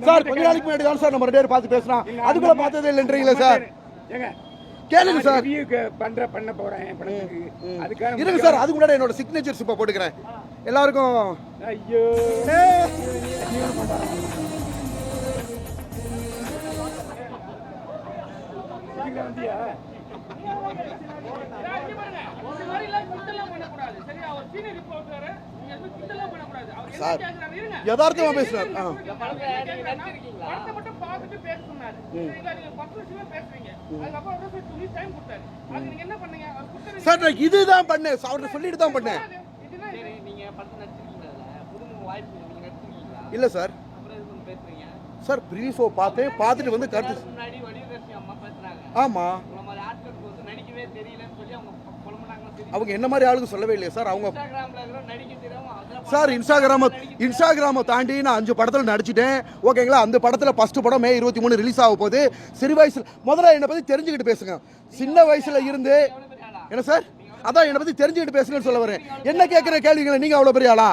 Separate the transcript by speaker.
Speaker 1: Sir கொஞ்ச நாளைக்கு முன்னாடி தான் சார் நம்ம 2 பேரும் பார்த்து பேசலாம், அதுக்குள்ள பார்த்ததே இல்லைன்றீங்களா சார்? கேளுங்க சார்.
Speaker 2: பண்ண போறேன் படத்துக்கு, அதுக்காக
Speaker 1: இருங்க சார், அதுக்கு முன்னாடி என்னோட சிக்னேச்சர்ஸ் இப்போ போட்டுக்கிறேன் எல்லாருக்கும்.
Speaker 2: ஐயோ வந்தியா
Speaker 1: சார் யதார்த்தமா பேசுறாரு. சார் நான் இதுதான் பண்ணேன், அவர்கிட்ட சொல்லிட்டு தான் பண்ணேன். இல்ல சார், சார் ப்ரீ ஷோ பார்த்துட்டு வந்து கருத்து. ஆமா, அவங்க என்ன மாதிரி ஆளுங்க சொல்லவே இல்லையா சார்? அவங்க சார் இன்ஸ்டாகிராமை தாண்டி நான் 5 படத்தில் நடிச்சிட்டேன், ஓகேங்களா? அந்த படத்தில் ஃபர்ஸ்ட் படம் மே 23 ரிலீஸ் ஆக போகுது. சிறு வயசுல முதல்ல என்னை பற்றி தெரிஞ்சுக்கிட்டு பேசுங்க. சின்ன வயசுல இருந்து என்ன சார், அதான் என்னை பற்றி தெரிஞ்சுக்கிட்டு பேசுங்கன்னு சொல்ல வரேன். என்ன கேட்குற கேள்விகளை நீங்கள் அவ்வளோ பெரிய ஆளா?